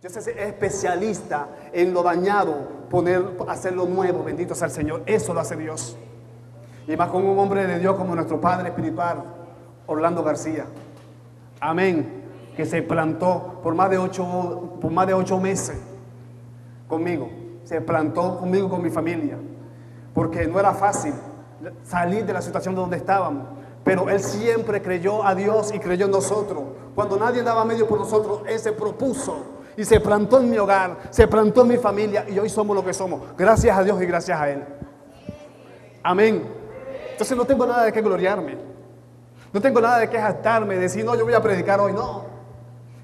Dios es especialista en lo dañado, hacerlo nuevo. Bendito sea el Señor. Eso lo hace Dios. Y más con un hombre de Dios como nuestro Padre espiritual, Orlando García. Amén. Que se plantó por más de 8 meses conmigo. Se plantó conmigo, con mi familia. Porque no era fácil salir de la situación donde estábamos. Pero él siempre creyó a Dios y creyó en nosotros. Cuando nadie daba medio por nosotros, él se propuso y se plantó en mi hogar, se plantó en mi familia, y hoy somos lo que somos. Gracias a Dios y gracias a él. Amén. Entonces no tengo nada de qué gloriarme. No tengo nada de qué jactarme, decir, no, yo voy a predicar hoy. No.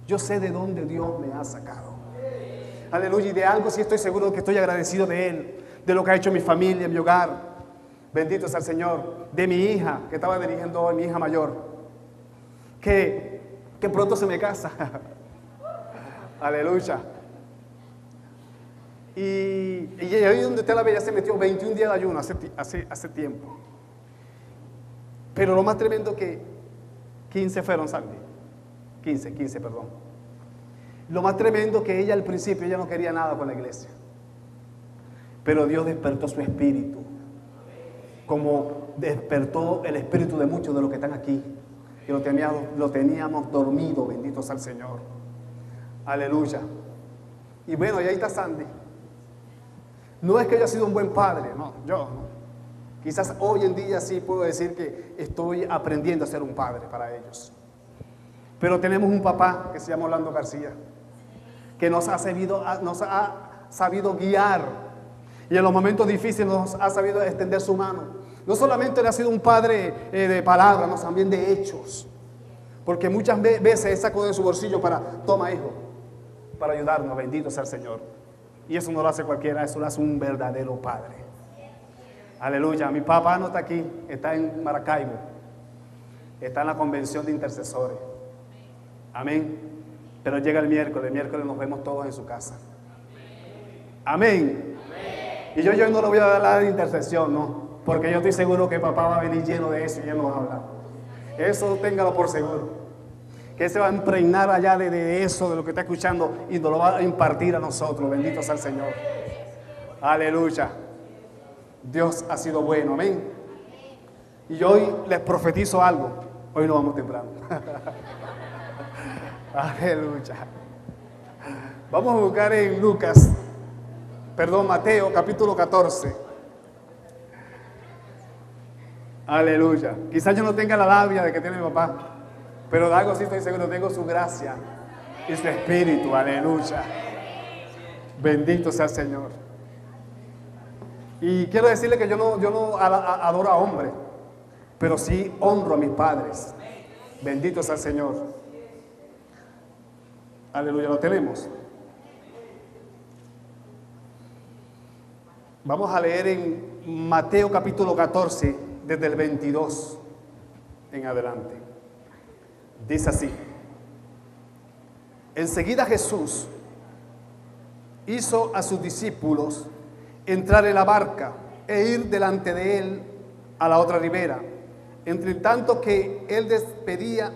Yo sé de dónde Dios me ha sacado. Aleluya. Y de algo sí estoy seguro que estoy agradecido de él, de lo que ha hecho mi familia, mi hogar. Bendito sea el Señor. De mi hija, que estaba dirigiendo hoy, mi hija mayor, que pronto se me casa. Aleluya. Y ahí donde usted la ve, ya se metió 21 días de ayuno hace tiempo. Pero lo más tremendo que 15 fueron, Sandy. 15, perdón. Lo más tremendo que ella al principio, ella no quería nada con la iglesia. Pero Dios despertó su espíritu. Como despertó el espíritu de muchos de los que están aquí. Que lo teníamos dormido, bendito sea el Señor. Aleluya. Y bueno, y ahí está Sandy. No es que haya sido un buen padre, no, yo no. Quizás hoy en día sí puedo decir que estoy aprendiendo a ser un padre para ellos. Pero tenemos un papá que se llama Orlando García, que nos ha sabido guiar, y en los momentos difíciles nos ha sabido extender su mano. No solamente él ha sido un padre de palabras, no, también de hechos. Porque muchas veces él sacó de su bolsillo toma hijo, para ayudarnos, bendito sea el Señor. Y eso no lo hace cualquiera, eso lo hace un verdadero padre. Aleluya. Mi papá no está aquí, está en Maracaibo, está en la convención de intercesores. Amén. Pero llega el miércoles nos vemos todos en su casa. Amén. Y yo no le voy a dar la intercesión, no, porque yo estoy seguro que papá va a venir lleno de eso y él nos va a hablar. Eso téngalo por seguro, que él se va a impregnar allá de eso, de lo que está escuchando, y nos lo va a impartir a nosotros. Bendito sea el Señor. Aleluya. Dios ha sido bueno, amén. Y hoy les profetizo algo. Hoy no vamos temprano. Aleluya. Vamos a buscar en Mateo capítulo 14. Aleluya. Quizás yo no tenga la labia de que tiene mi papá, pero de algo sí estoy seguro, tengo su gracia y su espíritu. Aleluya. Bendito sea el Señor. Y quiero decirle que yo no adoro a hombres, pero sí honro a mis padres. Bendito sea el Señor. Aleluya, lo tenemos. Vamos a leer en Mateo capítulo 14, desde el 22 en adelante. Dice así: enseguida Jesús hizo a sus discípulos entrar en la barca e ir delante de él a la otra ribera, mientras tanto que él despedía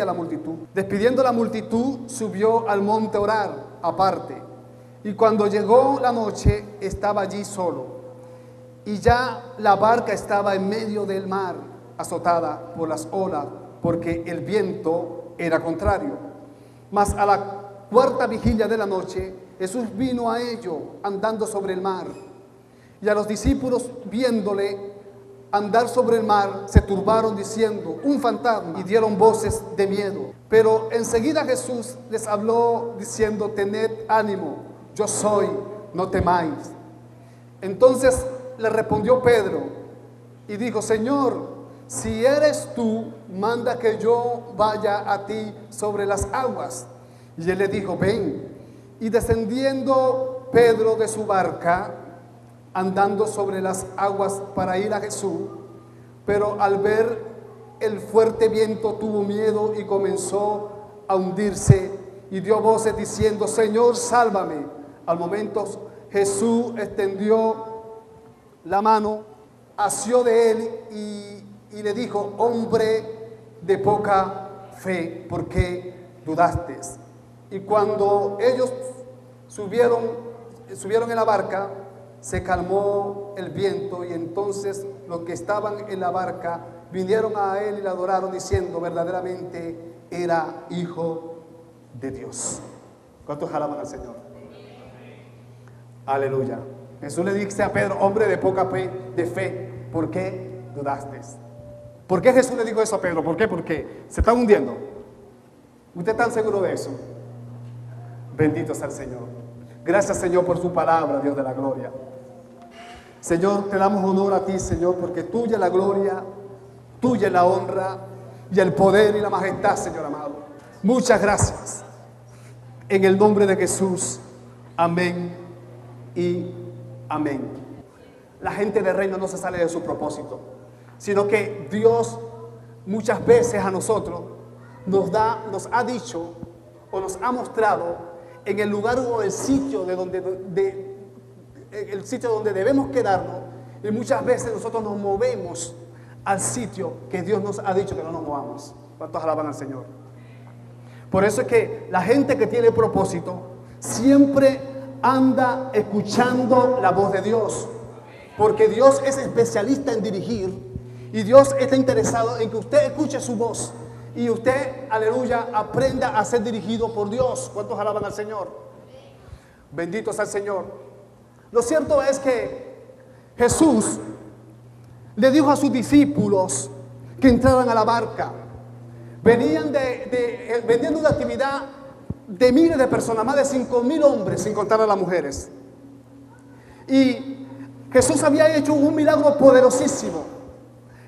a la multitud. Despidiendo la multitud, subió al monte a orar aparte, y cuando llegó la noche estaba allí solo, y ya la barca estaba en medio del mar, azotada por las olas, porque el viento era contrario. Mas a la cuarta vigilia de la noche, Jesús vino a ellos andando sobre el mar. Y a los discípulos, viéndole andar sobre el mar, se turbaron diciendo: un fantasma, y dieron voces de miedo. Pero enseguida Jesús les habló diciendo: tened ánimo, yo soy, no temáis. Entonces le respondió Pedro y dijo: Señor, si eres tú, manda que yo vaya a ti sobre las aguas. Y él le dijo: ven. Y descendiendo Pedro de su barca, andando sobre las aguas para ir a Jesús, pero al ver el fuerte viento tuvo miedo y comenzó a hundirse y dio voces diciendo: Señor, sálvame. Al momento Jesús extendió la mano, asió de él y le dijo: hombre de poca fe, ¿por qué dudaste? Y cuando ellos subieron en la barca, se calmó el viento, y entonces los que estaban en la barca vinieron a él y le adoraron, diciendo: verdaderamente era hijo de Dios. ¿Cuántos alaban al Señor? Aleluya. Jesús le dice a Pedro: hombre de poca fe, ¿por qué dudaste? ¿Por qué Jesús le dijo eso a Pedro? ¿Por qué? Porque se está hundiendo. ¿Usted está seguro de eso? Bendito sea el Señor. Gracias, Señor, por su palabra, Dios de la gloria. Señor, te damos honor a ti, Señor, porque tuya es la gloria, tuya es la honra y el poder y la majestad, Señor amado. Muchas gracias. En el nombre de Jesús. Amén y amén. La gente del reino no se sale de su propósito, sino que Dios muchas veces a nosotros nos ha dicho o nos ha mostrado en el lugar o el sitio el sitio donde debemos quedarnos, y muchas veces nosotros nos movemos al sitio que Dios nos ha dicho que no nos movamos. ¿Cuántos alaban al Señor? Por eso es que la gente que tiene propósito siempre anda escuchando la voz de Dios, porque Dios es especialista en dirigir, y Dios está interesado en que usted escuche su voz y usted, aleluya, aprenda a ser dirigido por Dios. ¿Cuántos alaban al Señor? Bendito sea el Señor. Lo cierto es que Jesús le dijo a sus discípulos que entraran a la barca. Venían vendiendo una actividad de miles de personas, más de 5,000 hombres, sin contar a las mujeres. Y Jesús había hecho un milagro poderosísimo.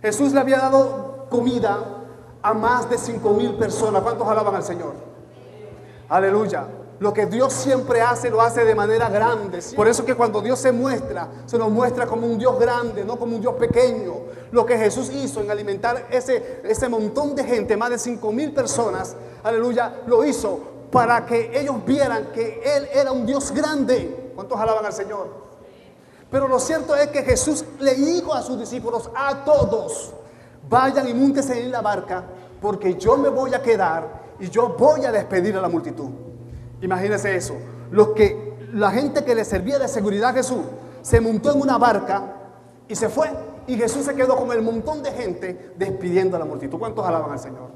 Jesús le había dado comida a más de 5,000 personas. ¿Cuántos alaban al Señor? Aleluya. Lo que Dios siempre hace, lo hace de manera grande. Por eso que cuando Dios se nos muestra como un Dios grande, no como un Dios pequeño. Lo que Jesús hizo en alimentar ese montón de gente, más de 5,000 personas, aleluya, lo hizo para que ellos vieran que Él era un Dios grande. ¿Cuántos alaban al Señor? Pero lo cierto es que Jesús le dijo a sus discípulos, a todos: vayan y múntense en la barca, porque yo me voy a quedar y yo voy a despedir a la multitud. Imagínense eso. La gente que le servía de seguridad a Jesús se montó en una barca y se fue. Y Jesús se quedó con el montón de gente despidiendo a la multitud. ¿Cuántos alaban al Señor?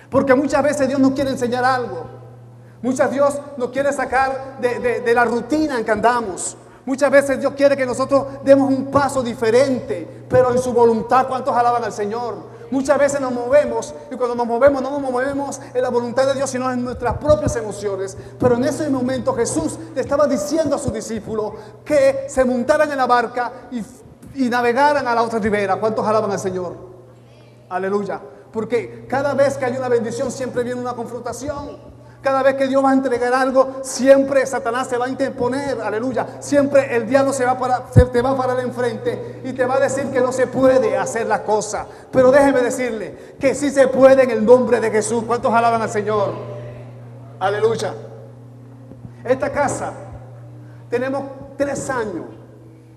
Porque muchas veces Dios nos quiere enseñar algo. Muchas veces Dios nos quiere sacar de la rutina en que andamos. Muchas veces Dios quiere que nosotros demos un paso diferente, pero en su voluntad. ¿Cuántos alaban al Señor? Muchas veces nos movemos, y cuando nos movemos no nos movemos en la voluntad de Dios, sino en nuestras propias emociones. Pero en ese momento Jesús le estaba diciendo a sus discípulos que se montaran en la barca y navegaran a la otra ribera. ¿Cuántos alaban al Señor? Aleluya. Porque cada vez que hay una bendición siempre viene una confrontación. Cada vez que Dios va a entregar algo, siempre Satanás se va a interponer, aleluya. Siempre el diablo te va a parar enfrente y te va a decir que no se puede hacer la cosa. Pero déjeme decirle que sí se puede en el nombre de Jesús. ¿Cuántos alaban al Señor? Aleluya. Esta casa, tenemos 3 años.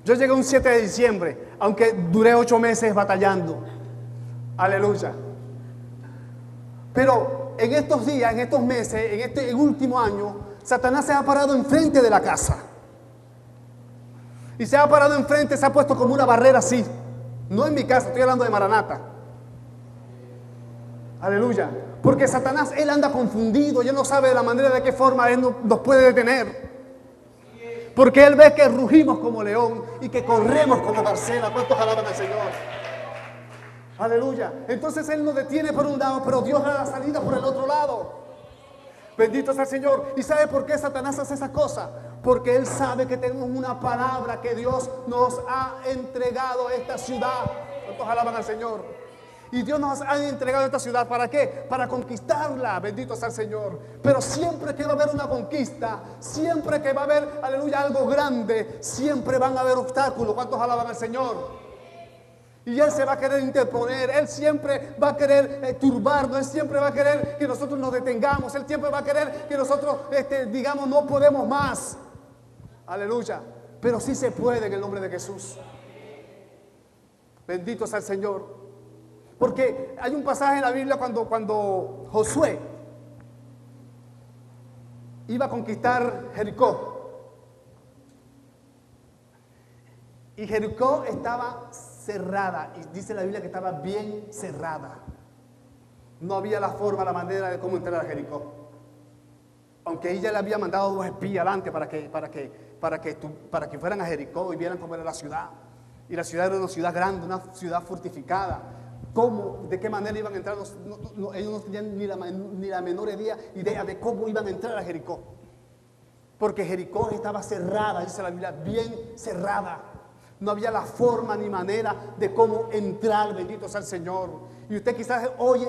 Yo llegué un 7 de diciembre, aunque duré 8 meses batallando. Aleluya. Pero en estos días, en estos meses, en este último año, Satanás se ha parado enfrente de la casa. Y se ha parado enfrente, se ha puesto como una barrera así. No en mi casa, estoy hablando de Maranata. Aleluya. Porque Satanás, él anda confundido, él no sabe de la manera de qué forma él nos puede detener. Porque él ve que rugimos como león y que corremos como garcela. ¿Cuántos alaban al Señor? Aleluya. Entonces Él nos detiene por un lado, pero Dios da la salida por el otro lado. Bendito sea el Señor. ¿Y sabe por qué Satanás hace esa cosa? Porque Él sabe que tenemos una palabra que Dios nos ha entregado a esta ciudad. ¿Cuántos alaban al Señor? Y Dios nos ha entregado esta ciudad, ¿para qué? Para conquistarla, bendito sea el Señor. Pero siempre que va a haber una conquista, siempre que va a haber, aleluya, algo grande, siempre van a haber obstáculos. ¿Cuántos alaban al Señor? Y Él se va a querer interponer, Él siempre va a querer turbarnos, Él siempre va a querer que nosotros nos detengamos, Él siempre va a querer que nosotros digamos no podemos más. Aleluya. Pero sí se puede en el nombre de Jesús. Bendito sea el Señor. Porque hay un pasaje en la Biblia cuando Josué iba a conquistar Jericó. Y Jericó estaba cerrada, y dice la Biblia que estaba bien cerrada. No había la forma, la manera de cómo entrar a Jericó. Aunque ella le había mandado 2 espías adelante para que fueran a Jericó y vieran cómo era la ciudad. Y la ciudad era una ciudad grande, una ciudad fortificada. ¿Cómo, de qué manera iban a entrar? Ellos no tenían ni la menor idea de cómo iban a entrar a Jericó. Porque Jericó estaba cerrada, dice la Biblia, bien cerrada. No había la forma ni manera de cómo entrar, bendito sea el Señor. Y usted quizás hoy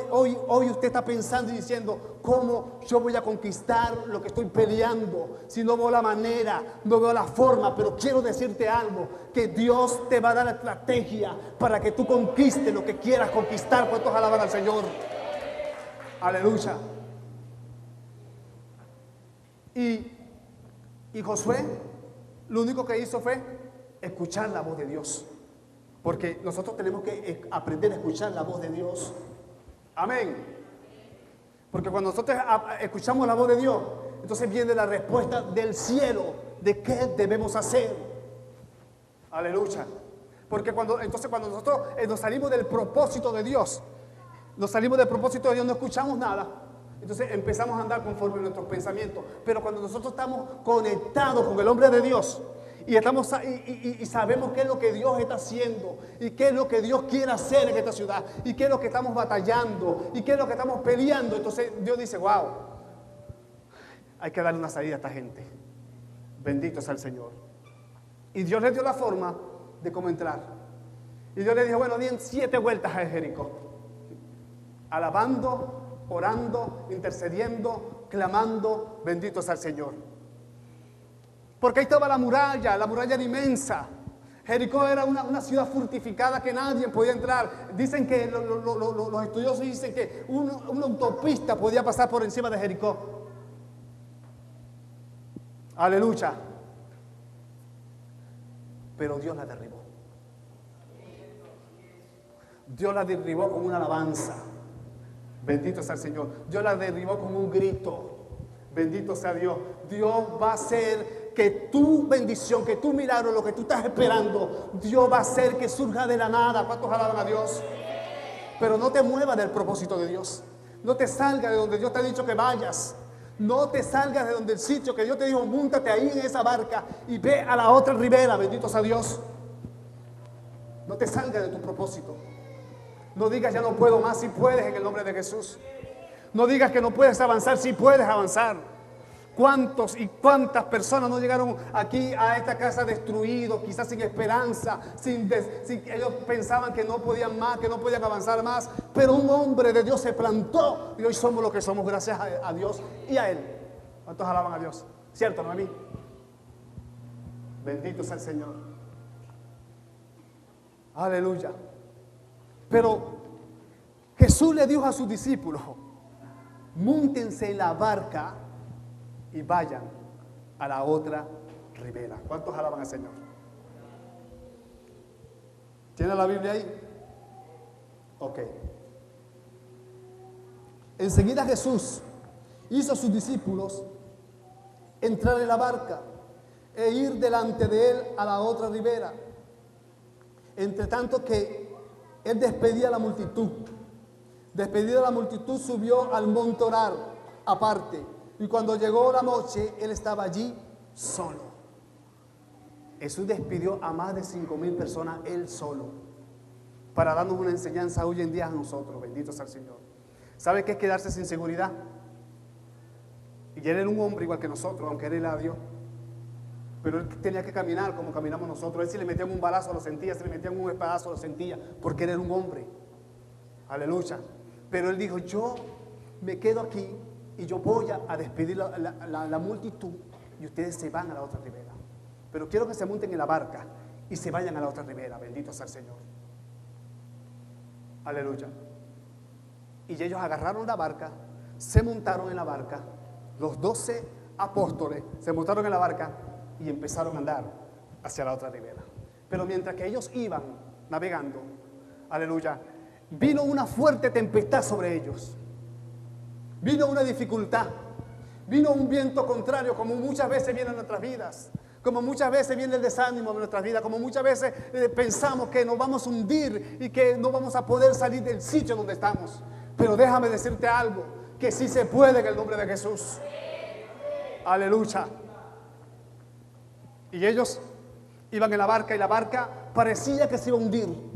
usted está pensando y diciendo, ¿cómo yo voy a conquistar lo que estoy peleando? Si no veo la manera, no veo la forma. Pero quiero decirte algo, que Dios te va a dar la estrategia para que tú conquistes lo que quieras conquistar. ¿Cuántos alaban al Señor? Aleluya. Y Josué, lo único que hizo fue escuchar la voz de Dios, porque nosotros tenemos que aprender a escuchar la voz de Dios. Amén. Porque cuando nosotros escuchamos la voz de Dios, entonces viene la respuesta del cielo de qué debemos hacer. Aleluya. Porque cuando nosotros nos salimos del propósito de Dios, no escuchamos nada. Entonces empezamos a andar conforme a nuestros pensamientos. Pero cuando nosotros estamos conectados con el hombre de Dios, y sabemos qué es lo que Dios está haciendo, y qué es lo que Dios quiere hacer en esta ciudad, y qué es lo que estamos batallando, y qué es lo que estamos peleando, entonces Dios dice, wow, hay que darle una salida a esta gente. Bendito sea el Señor. Y Dios le dio la forma de cómo entrar. Y Dios le dijo, bueno, den 7 vueltas a Jericó, alabando, orando, intercediendo, clamando, bendito sea el Señor. Porque ahí estaba la muralla era inmensa. Jericó era una ciudad fortificada que nadie podía entrar. Dicen que los estudiosos dicen que una autopista podía pasar por encima de Jericó. Aleluya. Pero Dios la derribó. Dios la derribó con una alabanza. Bendito sea el Señor. Dios la derribó con un grito. Bendito sea Dios. Dios va a hacer que tu bendición, que tu milagro, lo que tú estás esperando, Dios va a hacer que surja de la nada. ¿Cuántos alaban a Dios? Pero no te muevas del propósito de Dios. No te salgas de donde Dios te ha dicho que vayas. No te salgas de donde el sitio que Dios te dijo, múntate ahí en esa barca y ve a la otra ribera. Bendito sea Dios. No te salgas de tu propósito. No digas ya no puedo más, si puedes en el nombre de Jesús. No digas que no puedes avanzar, si puedes avanzar. ¿Cuántos y cuántas personas no llegaron aquí a esta casa destruidos, quizás sin esperanza, ellos pensaban que no podían más, que no podían avanzar más, pero un hombre de Dios se plantó y hoy somos lo que somos gracias a Dios y a Él. ¿Cuántos alaban a Dios? ¿Cierto, no a mí? Bendito sea el Señor. Aleluya. Pero Jesús le dijo a sus discípulos, múntense en la barca y vayan a la otra ribera. ¿Cuántos alaban al Señor? ¿Tiene la Biblia ahí? Ok. Enseguida Jesús hizo a sus discípulos entrar en la barca e ir delante de él a la otra ribera. Entre tanto que él despedía a la multitud. Despedida la multitud, subió al monte orar aparte. Y cuando llegó la noche, él estaba allí solo. Jesús despidió a más de 5,000 personas él solo, para darnos una enseñanza hoy en día a nosotros. Bendito sea el Señor. ¿Sabe qué es quedarse sin seguridad? Y él era un hombre igual que nosotros, aunque él era Dios. Pero él tenía que caminar como caminamos nosotros. Él, si le metían un balazo lo sentía, si le metían un espadazo lo sentía, porque él era un hombre. Aleluya. Pero él dijo, yo me quedo aquí y yo voy a despedir la multitud y ustedes se van a la otra ribera. Pero quiero que se monten en la barca y se vayan a la otra ribera. Bendito sea el Señor. Aleluya. Y ellos agarraron la barca, se montaron en la barca. Los 12 apóstoles se montaron en la barca y empezaron a andar hacia la otra ribera. Pero mientras que ellos iban navegando, aleluya, vino una fuerte tempestad sobre ellos. Vino una dificultad. Vino un viento contrario, como muchas veces viene en nuestras vidas. Como muchas veces viene el desánimo en nuestras vidas, como muchas veces pensamos que nos vamos a hundir y que no vamos a poder salir del sitio donde estamos. Pero déjame decirte algo, que sí se puede en el nombre de Jesús. Aleluya. Y ellos iban en la barca y la barca parecía que se iba a hundir.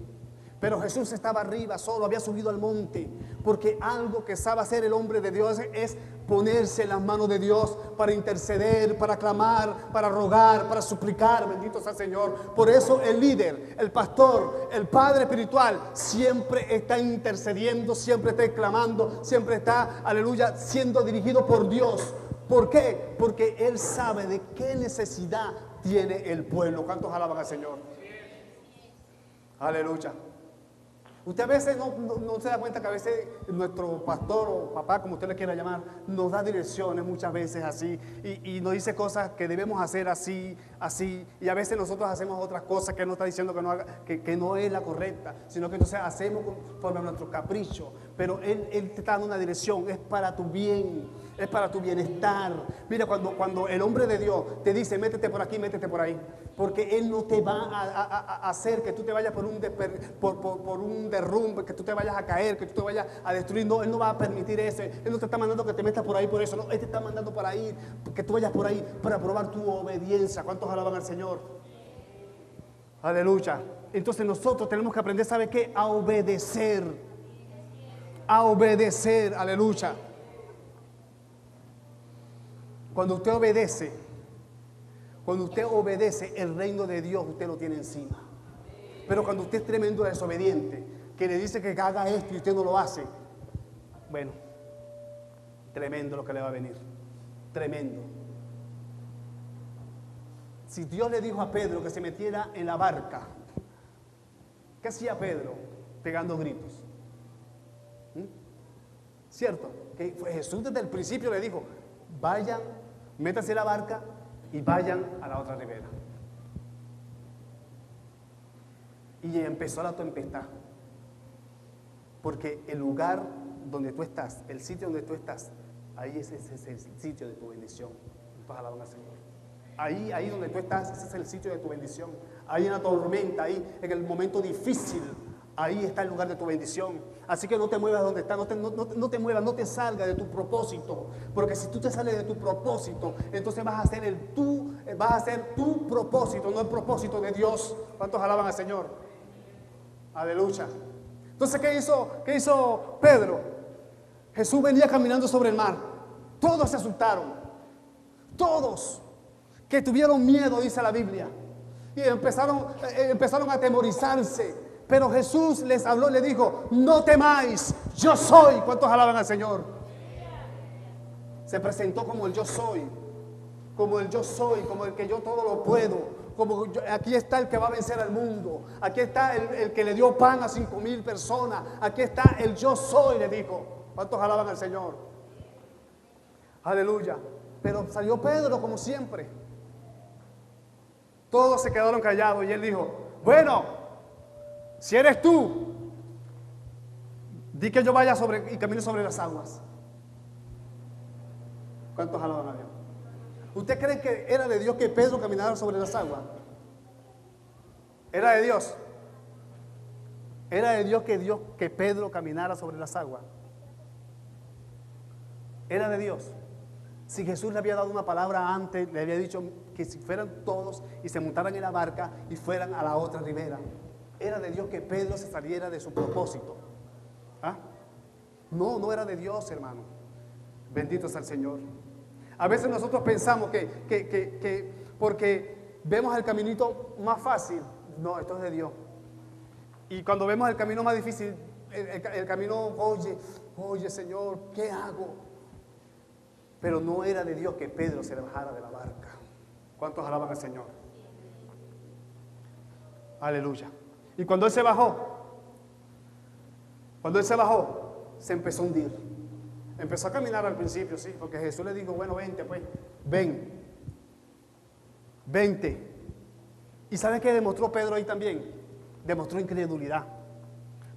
Pero Jesús estaba arriba, solo, había subido al monte. Porque algo que sabe hacer el hombre de Dios es ponerse en las manos de Dios para interceder, para clamar, para rogar, para suplicar. Bendito sea el Señor. Por eso el líder, el pastor, el padre espiritual siempre está intercediendo, siempre está clamando, siempre está, aleluya, siendo dirigido por Dios. ¿Por qué? Porque él sabe de qué necesidad tiene el pueblo. ¿Cuántos alaban al Señor? Aleluya. Usted a veces no se da cuenta que a veces nuestro pastor o papá, como usted le quiera llamar, nos da direcciones muchas veces así y nos dice cosas que debemos hacer así, y a veces nosotros hacemos otras cosas que él nos está diciendo que no haga, que no es la correcta, sino que entonces hacemos conforme a nuestro capricho. Pero él te está dando una dirección, es para tu bien, es para tu bienestar. Mira, cuando el hombre de Dios te dice métete por aquí, métete por ahí, porque él no te va a hacer que tú te vayas por un derrumbe, que tú te vayas a caer, que tú te vayas a destruir. No, él no va a permitir eso. Él no te está mandando que te metas por ahí por eso, no, él te está mandando para ir, que tú vayas por ahí para probar tu obediencia. ¿Cuántos alaban al Señor? Aleluya. Entonces nosotros tenemos que aprender, ¿sabe qué? A obedecer. A obedecer, aleluya. Cuando usted obedece, el reino de Dios usted lo tiene encima. Pero cuando usted es tremendo desobediente, que le dice que haga esto y usted no lo hace, bueno, tremendo lo que le va a venir. Tremendo. Si Dios le dijo a Pedro que se metiera en la barca, ¿qué hacía Pedro? Pegando gritos. ¿Cierto? Que Jesús desde el principio le dijo, vayan, métanse en la barca y vayan a la otra ribera. Y empezó la tempestad. Porque el lugar donde tú estás, el sitio donde tú estás, ahí ese es el sitio de tu bendición. Entonces alaban al Señor. Ahí donde tú estás, ese es el sitio de tu bendición. Ahí en la tormenta, ahí en el momento difícil, ahí está el lugar de tu bendición. Así que no te muevas donde estás, no te muevas, no te salgas de tu propósito. Porque si tú te sales de tu propósito, entonces vas a hacer tu propósito, no el propósito de Dios. ¿Cuántos alaban al Señor? Aleluya. Entonces, ¿qué hizo Pedro? Jesús venía caminando sobre el mar. Todos se asustaron. Todos que tuvieron miedo, dice la Biblia. Y empezaron a atemorizarse. Pero Jesús les habló, les dijo, no temáis, yo soy. ¿Cuántos alaban al Señor? Se presentó como el yo soy, como el que yo todo lo puedo. Aquí está el que va a vencer al mundo. Aquí está el que le dio pan a 5,000 personas. Aquí está el yo soy, le dijo. ¿Cuántos alaban al Señor? Aleluya. Pero salió Pedro como siempre. Todos se quedaron callados y él dijo, bueno, si eres tú, di que yo vaya y camine sobre las aguas. ¿Cuántos alaban a Dios? ¿Usted cree que era de Dios que Pedro caminara sobre las aguas? ¿Era de Dios? ¿Era de Dios que Pedro caminara sobre las aguas? ¿Era de Dios? Si Jesús le había dado una palabra antes, le había dicho que si fueran todos y se montaran en la barca y fueran a la otra ribera. ¿Era de Dios que Pedro se saliera de su propósito? ¿Ah? No era de Dios, hermano. Bendito sea el Señor. A veces nosotros pensamos que porque vemos el caminito más fácil, no, esto es de Dios. Y cuando vemos el camino más difícil, el camino, oye Señor, ¿qué hago? Pero no era de Dios que Pedro se bajara de la barca. ¿Cuántos alaban al Señor? Aleluya. Y cuando él se bajó, se empezó a hundir. Empezó a caminar al principio, sí, porque Jesús le dijo, bueno, vente pues, vente. ¿Y sabe qué demostró Pedro ahí también? Demostró incredulidad.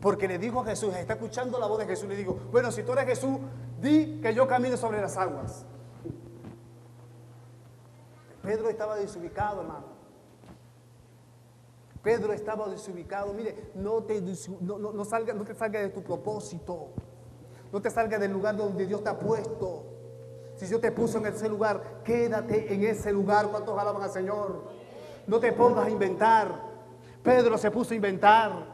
Porque le dijo a Jesús, está escuchando la voz de Jesús, le dijo, bueno, si tú eres Jesús, di que yo camine sobre las aguas. Pedro estaba desubicado, hermano. Pedro estaba desubicado. Mire, no te salga de tu propósito. No te salga del lugar donde Dios te ha puesto. Si Dios te puso en ese lugar, quédate en ese lugar. ¿Cuántos alaban al Señor? No te pongas a inventar. Pedro se puso a inventar.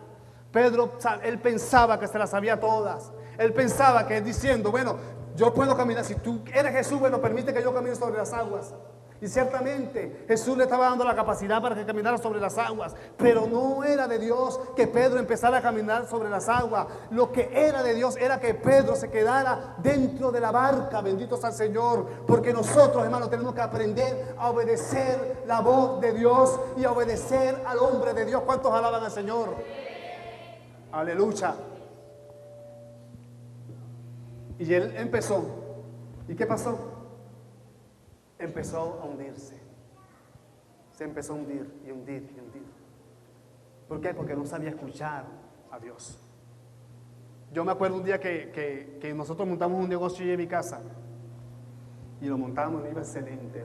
Pedro, él pensaba que se las sabía todas. Él pensaba que diciendo, bueno, yo puedo caminar. Si tú eres Jesús, bueno, permite que yo camine sobre las aguas. Y ciertamente Jesús le estaba dando la capacidad para que caminara sobre las aguas. Pero no era de Dios que Pedro empezara a caminar sobre las aguas. Lo que era de Dios era que Pedro se quedara dentro de la barca. Bendito sea el Señor. Porque nosotros, hermanos, tenemos que aprender a obedecer la voz de Dios y a obedecer al hombre de Dios. ¿Cuántos alaban al Señor? Aleluya. Y él empezó. ¿Y qué pasó? Empezó a hundirse. Se empezó a hundir y hundir y hundir. ¿Por qué? Porque no sabía escuchar a Dios. Yo me acuerdo un día que nosotros montamos un negocio en mi casa. Y lo montamos y iba excelente.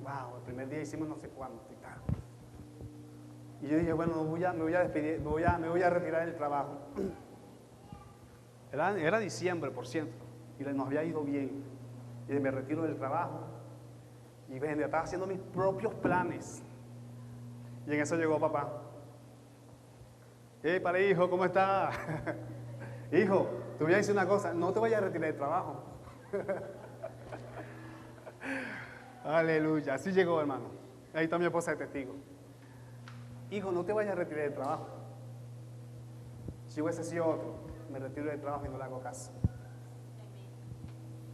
Wow, el primer día hicimos no sé cuánto y tal. Y yo dije, bueno, me voy a despedir, me voy a retirar del trabajo. Era diciembre, por cierto. Y nos había ido bien. Y me retiro del trabajo. Y ven, yo estaba haciendo mis propios planes. Y en eso llegó papá. Hey, para hijo, ¿cómo está? Hijo, te voy a decir una cosa, no te vayas a retirar del trabajo. Aleluya, así llegó, hermano. Ahí está mi esposa de testigo. Hijo, no te vayas a retirar del trabajo. Si hubiese sido otro, me retiro del trabajo y no le hago caso.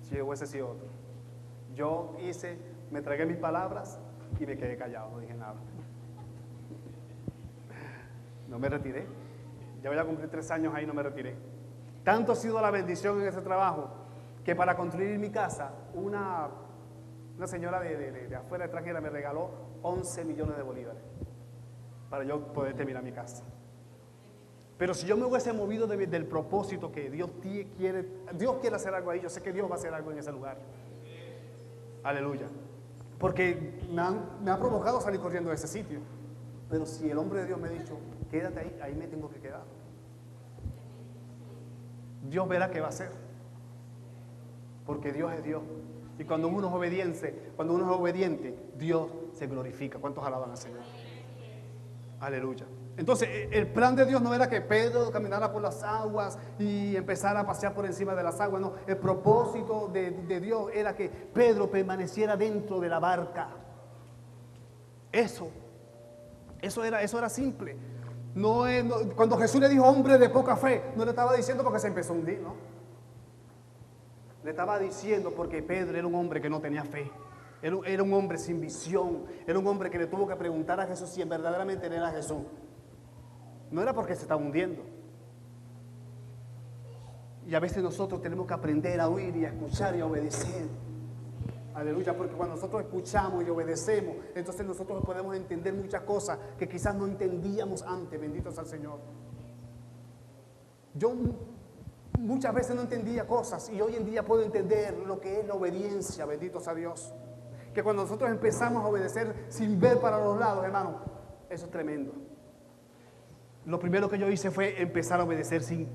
Si hubiese sido otro. Yo me tragué mis palabras y me quedé callado, no dije nada. No me retiré. Ya voy a cumplir 3 años ahí, no me retiré. Tanto ha sido la bendición en ese trabajo que para construir mi casa, una señora de afuera extranjera me regaló 11 millones de bolívares para yo poder terminar mi casa. Pero si yo me hubiese movido del propósito que Dios quiere hacer algo ahí, yo sé que Dios va a hacer algo en ese lugar. Aleluya. Porque me ha provocado salir corriendo de ese sitio. Pero si el hombre de Dios me ha dicho, quédate ahí, ahí me tengo que quedar. Dios verá qué va a hacer. Porque Dios es Dios. Y cuando uno es obediente, Dios se glorifica. ¿Cuántos alaban al Señor? Aleluya. Entonces, el plan de Dios no era que Pedro caminara por las aguas y empezara a pasear por encima de las aguas, no. El propósito de Dios era que Pedro permaneciera dentro de la barca. Eso era simple. Cuando Jesús le dijo hombre de poca fe, no le estaba diciendo porque se empezó a hundir, ¿no? Le estaba diciendo porque Pedro era un hombre que no tenía fe. Era un hombre sin visión. Era un hombre que le tuvo que preguntar a Jesús si verdaderamente él era Jesús. No era porque se estaba hundiendo. Y a veces nosotros tenemos que aprender a oír y a escuchar y a obedecer. Aleluya, porque cuando nosotros escuchamos y obedecemos, entonces nosotros podemos entender muchas cosas que quizás no entendíamos antes. Bendito sea el Señor. Yo muchas veces no entendía cosas y hoy en día puedo entender lo que es la obediencia. Bendito sea Dios. Que cuando nosotros empezamos a obedecer sin ver para los lados, hermano, eso es tremendo. Lo primero que yo hice fue empezar a obedecer sin,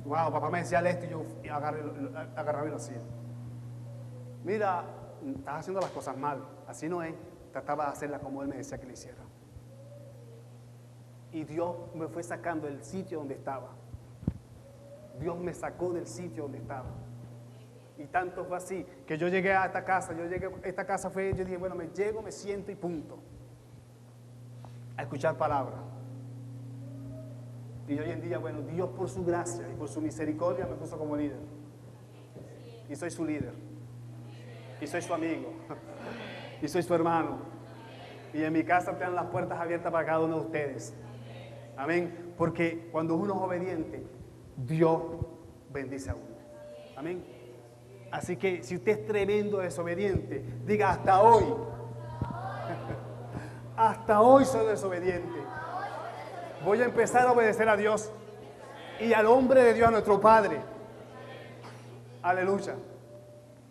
wow, papá me decía esto y yo agarraba y lo hacía. Mira, estás haciendo las cosas mal, así no es. Trataba de hacerlas como él me decía que le hiciera. Y Dios me fue sacando del sitio donde estaba. Dios me sacó del sitio donde estaba. Y tanto fue así que yo llegué a esta casa. Yo dije, bueno, me siento y punto. A escuchar palabras. Y hoy en día, bueno, Dios por su gracia y por su misericordia me puso como líder. Y soy su líder. Y soy su amigo. Y soy su hermano. Y en mi casa te dan las puertas abiertas para cada uno de ustedes. Amén. Porque cuando uno es obediente, Dios bendice a uno. Amén. Así que si usted es tremendo desobediente, diga hasta hoy. Hasta hoy soy desobediente. Voy a empezar a obedecer a Dios y al hombre de Dios, a nuestro Padre. Aleluya.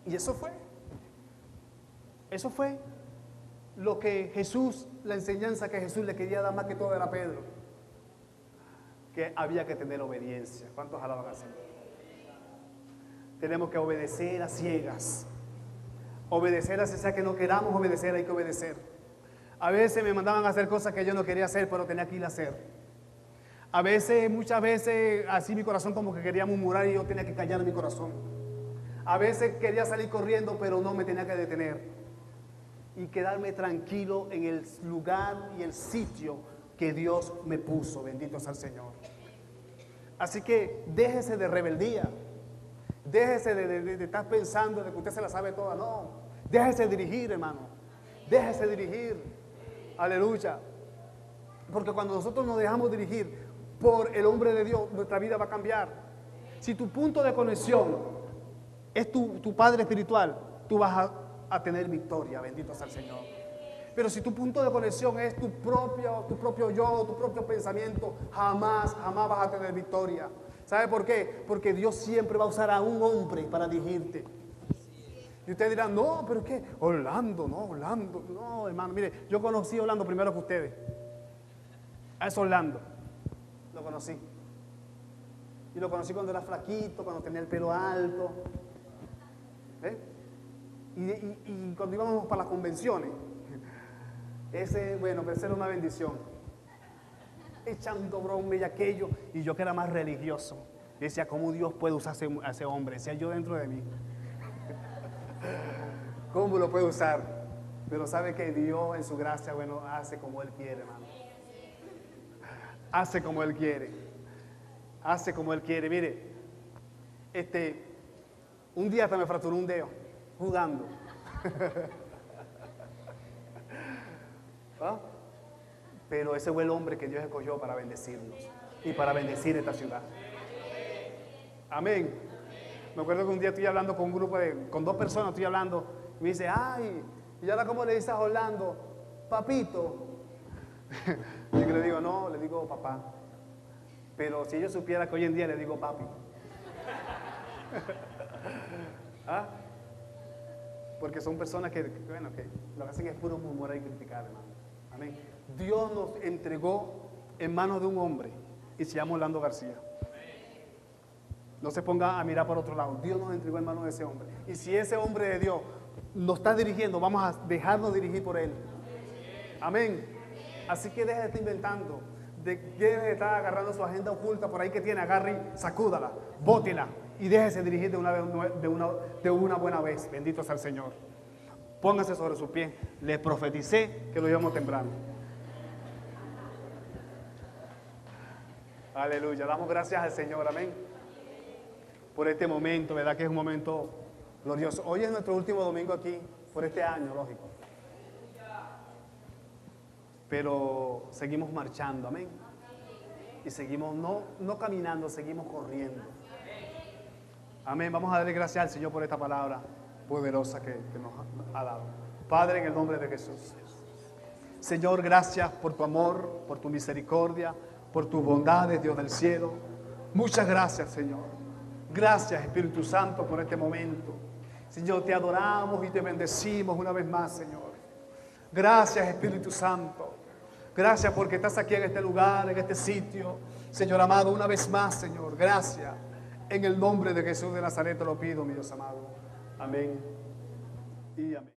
Y eso fue. lo que Jesús, la enseñanza que Jesús le quería dar más que todo era a Pedro, que había que tener obediencia. ¿Cuántos alaban así? Tenemos que obedecer a ciegas. Obedecer a sea que no queramos obedecer, hay que obedecer. A veces me mandaban a hacer cosas que yo no quería hacer, pero tenía que ir a hacer. A veces, muchas veces, así mi corazón como que quería murmurar y yo tenía que callar mi corazón. A veces quería salir corriendo, pero no, me tenía que detener y quedarme tranquilo en el lugar y el sitio que Dios me puso. Bendito sea el Señor. Así que déjese de rebeldía. Déjese de estar pensando de que usted se la sabe toda. No, déjese dirigir, hermano. Déjese dirigir. Aleluya. Porque cuando nosotros nos dejamos dirigir por el hombre de Dios, nuestra vida va a cambiar. Si tu punto de conexión es tu padre espiritual, tú vas a tener victoria. Bendito sea el Señor. Pero si tu punto de conexión es tu propio yo, tu propio pensamiento, jamás vas a tener victoria. ¿Sabe por qué? Porque Dios siempre va a usar a un hombre para dirigirte. Y ustedes dirán, no, pero ¿qué? Orlando, no, hermano. Mire, yo conocí a Orlando primero que ustedes. A ese Orlando lo conocí. Y lo conocí cuando era flaquito, cuando tenía el pelo alto. ¿Eh? Y cuando íbamos para las convenciones, ese era una bendición. Echando broma y aquello, y yo que era más religioso, decía, ¿cómo Dios puede usar a ese hombre? Decía yo dentro de mí. ¿Cómo lo puede usar? Pero sabe que Dios en su gracia, hace como Él quiere, hermano. Hace como Él quiere. Hace como Él quiere. Mire, un día hasta me fracturó un dedo, jugando. ¿Ah? Pero ese fue el hombre que Dios escogió para bendecirnos y para bendecir esta ciudad. Amén. Me acuerdo que un día estoy hablando con un grupo con 2 personas, estoy hablando, y me dice, ay, ¿y ahora cómo le dices a Orlando? Papito. Y yo le digo, no, le digo papá. Pero si ellos supieran que hoy en día le digo papi. ¿Ah? Porque son personas que lo que hacen es puro murmurar y criticar, hermano. Amén. Dios nos entregó en manos de un hombre y se llama Orlando García. No se ponga a mirar por otro lado. Dios nos entregó en manos de ese hombre. Y si ese hombre de Dios nos está dirigiendo, vamos a dejarnos dirigir por él. Amén. Así que deje de estar inventando. Deje de estar agarrando su agenda oculta por ahí que tiene. Agarre y sacúdala, bótela y déjese dirigir de una buena vez. Bendito sea el Señor. Póngase sobre sus pies. Les profeticé que lo íbamos temprano. Aleluya. Damos gracias al Señor. Amén. Por este momento, ¿verdad? Que es un momento glorioso. Hoy es nuestro último domingo aquí, por este año, lógico. Pero seguimos marchando, amén. Y seguimos no caminando, seguimos corriendo. Amén. Vamos a darle gracias al Señor por esta palabra poderosa que nos ha dado. Padre, en el nombre de Jesús. Señor, gracias por tu amor, por tu misericordia, por tus bondades, Dios del cielo. Muchas gracias, Señor. Gracias, Espíritu Santo, por este momento. Señor, te adoramos y te bendecimos una vez más, Señor. Gracias, Espíritu Santo. Gracias porque estás aquí en este lugar, en este sitio. Señor amado, una vez más, Señor. Gracias. En el nombre de Jesús de Nazaret te lo pido, mi Dios amado. Amén y amén.